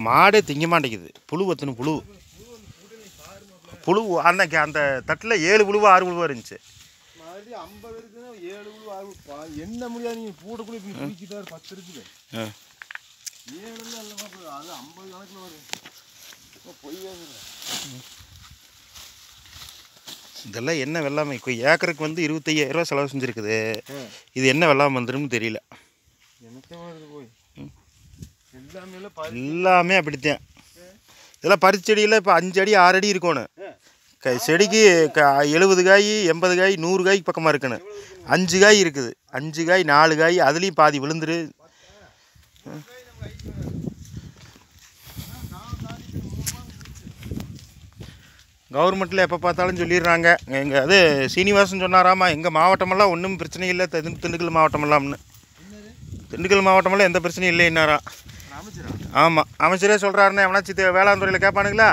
மாடே திங்க மாட்டேங்குது. புழு வத்துணும் புழு புழு அன்னைக்கு அந்த தட்டில் 7 புழுவா 6 புழுவா இருந்துச்சு. மறுபடியும் 50 இருக்குன்னா 7 புழு 6 என்ன முடியாது. நீங்கள் பூட்டக்குள்ளே இப்படி தூக்கிட்டாரு 10 இருக்குது. 7 அது 50 கணக்கில் வரும். பொய்யா இதெல்லாம் என்ன வெள்ளாமை? இப்போ ஏக்கருக்கு வந்து 25,000 ரூபா செலவு செஞ்சுருக்குது. இது என்ன வெள்ளாமை வந்துடும் தெரியல. போய் எல்லாமே அப்படித்தான். இதெல்லாம் பறிச்ச செடியில் இப்போ 5 அடி 6 அடி இருக்கணும். செடிக்கு 70 காய் 80 காய் 100 காய்க்கு பக்கமாக இருக்கணும். 5 காய் இருக்குது. 5 காய் 4 காய் அதுலேயும் பாதி விழுந்துரு. கவர்மெண்ட்டில் எப்போ பார்த்தாலும் சொல்லிடுறாங்க. எங்கள் அது சீனிவாசன் சொன்னாராமா, எங்கள் மாவட்டமெல்லாம் ஒன்றும் பிரச்சனை இல்லை, திண்டுக்கல் மாவட்டமெல்லாம்னு. திண்டுக்கல் மாவட்டமெல்லாம் எந்த பிரச்சனையும் இல்லை என்னாரா. ஆமாம், அமைச்சரே சொல்கிறாருண்ணே. எவனாச்சு வேளாண் துறையில் கேட்பானுங்களா?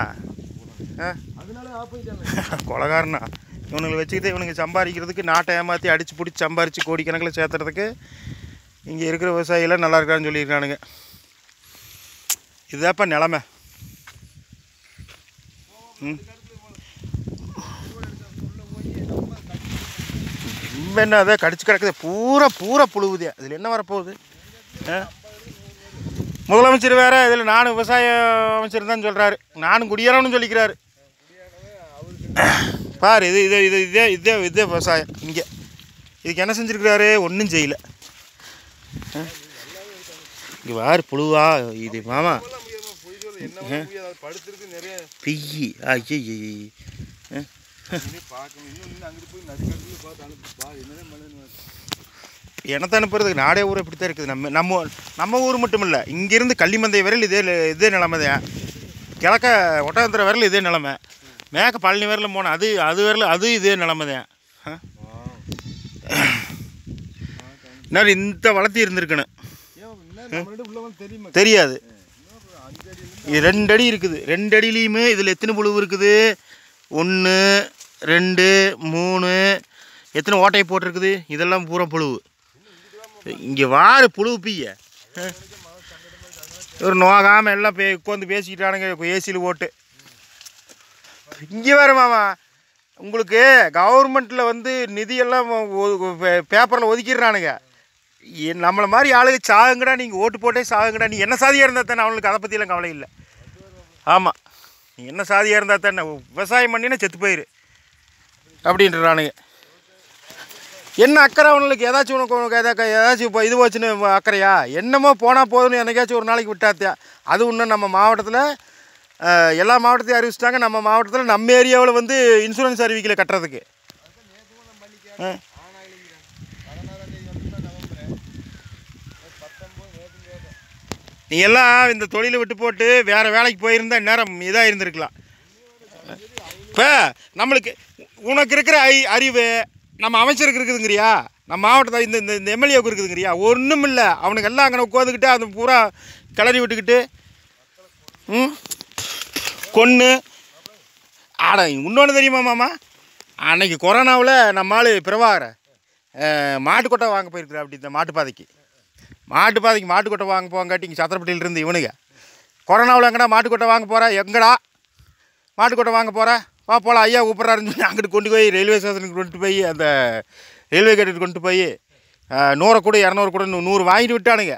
கொலகாரனா இவனுங்களை வச்சுக்கிட்டு இவனுங்க சம்பாதிக்கிறதுக்கு, நாட்டை ஏமாற்றி அடித்து பிடிச்சி சம்பாரித்து கோடிக்கணக்கில் சேர்த்துறதுக்கு இங்கே இருக்கிற விவசாயிகளாம் நல்லா இருக்கான்னு சொல்லியிருக்கானுங்க. இதுதான்ப்பா நிலமை. ரொம்ப என்ன அதை கடிச்சு கிடக்குது. பூரா புழுவுதே. அதில் என்ன வரப்போகுது? முதலமைச்சர் வேறு இதில் நானும் விவசாய அமைச்சர் தான் சொல்கிறாரு. நானும் குடியேறணும்னு சொல்லிக்கிறாரு. பாரு, இதே விவசாயம். இங்கே இதுக்கு என்ன செஞ்சுருக்கிறாரு? ஒன்றும் செய்யலை. இங்கே வாரு புழுவா இது மாமா. பிய்யி எனத்தை அனுப்புறதுக்கு நாடே ஊர் இப்படி தான் இருக்குது. நம்ம ஊர் மட்டும் இல்லை, இங்கேருந்து கள்ளிமந்தை வரையில் இதே நிலமை தான். கிழக்க ஒட்டகத்துறை வரையில் இதே நிலமை. மேக்க பழனி வரையில் போனோம், அது வரையில் அது இதே நிலமை தான். இன்னும் இந்த வளர்த்தி இருந்திருக்கணும். தெரியாது. 2 அடி இருக்குது. 2 அடியிலையுமே இதில் எத்தனை புழு இருக்குது? 1 2 3 எத்தனை ஓட்டையை போட்டிருக்குது? இதெல்லாம் பூரா புழு. இங்கே வாரு புழு பீய. ஒரு நோகாமல் எல்லாம் உட்காந்து பேசிக்கிட்டானுங்க ஏசியில் போட்டு. இங்கே வேறு மாமா, உங்களுக்கு கவர்மெண்ட்டில் வந்து நிதியெல்லாம் பேப்பரில் ஒதுக்கிடுறானுங்க. நம்மளை மாதிரி ஆளுங்க சாகுங்கடா, நீங்கள் ஓட்டு போட்டே சாகுங்கடா. நீ என்ன சாதியாக இருந்தால் தானே அவங்களுக்கு அதை பற்றியெல்லாம் கவலை இல்லை. ஆமாம், நீ என்ன சாதியாக இருந்தால் தானே விவசாயம் பண்ணினா செத்து போயிரு அப்படின்றானுங்க. என்ன அக்கறை அவனுக்கு? ஏதாச்சும் உனக்கு ஏதாச்சும் இப்போ இது வச்சுன்னு அக்கறையா? என்னமோ போனால் போதும்னு என்னைக்காச்சும் ஒரு நாளைக்கு விட்டாத்தியா. அது இன்னும் நம்ம மாவட்டத்தில் எல்லா மாவட்டத்தையும் அறிவிச்சிட்டாங்க. நம்ம மாவட்டத்தில் நம்ம ஏரியாவில் வந்து இன்சூரன்ஸ் அறிவிக்கலை கட்டுறதுக்கு. நீ எல்லாம் இந்த தொழிலை விட்டு போட்டு வேறு வேலைக்கு போயிருந்தால் நேரம் இதாக இருந்திருக்கலாம். இப்போ நம்மளுக்கு உனக்கு இருக்கிற அறிவு நம்ம அமைச்சருக்கு இருக்குதுங்கிறியா? நம்ம மாவட்டத்தில் இந்த எம்எல்ஏவுக்கு இருக்குதுங்கிறியா? ஒன்றும் இல்லை. அவனுக்கு எல்லாம் அங்கே உட்காந்துக்கிட்டு அந்த பூரா கிளறி விட்டுக்கிட்டு கொன்று ஆட. இன்னொன்று தெரியுமா மாமா, அன்னைக்கு கொரோனாவில் நம்ம ஆள் பிரபாகர மாட்டுக்கொட்டை வாங்க போயிருக்கிறா. அப்படி இந்த மாட்டுப்பாதைக்கு மாட்டுக்கொட்டை வாங்க போங்காட்டி இங்கே சத்திரப்பட்டியிலிருந்து இவனுங்க கொரோனாவில் எங்கடா மாட்டுக்கொட்டை வாங்க போகிற? எங்கடா மாட்டுக்கொட்டை வாங்க போகிற? வா போகலாம், ஐயா கூப்பிட்றாருன்னு சொல்லி அங்கிட்டு கொண்டு போய் ரயில்வே ஸ்டேஷனுக்கு கொண்டு போய் அந்த ரயில்வே கேட்டுக்கு கொண்டு போய் 100 கூட 200 கூட 100 வாங்கிட்டு விட்டானுங்க.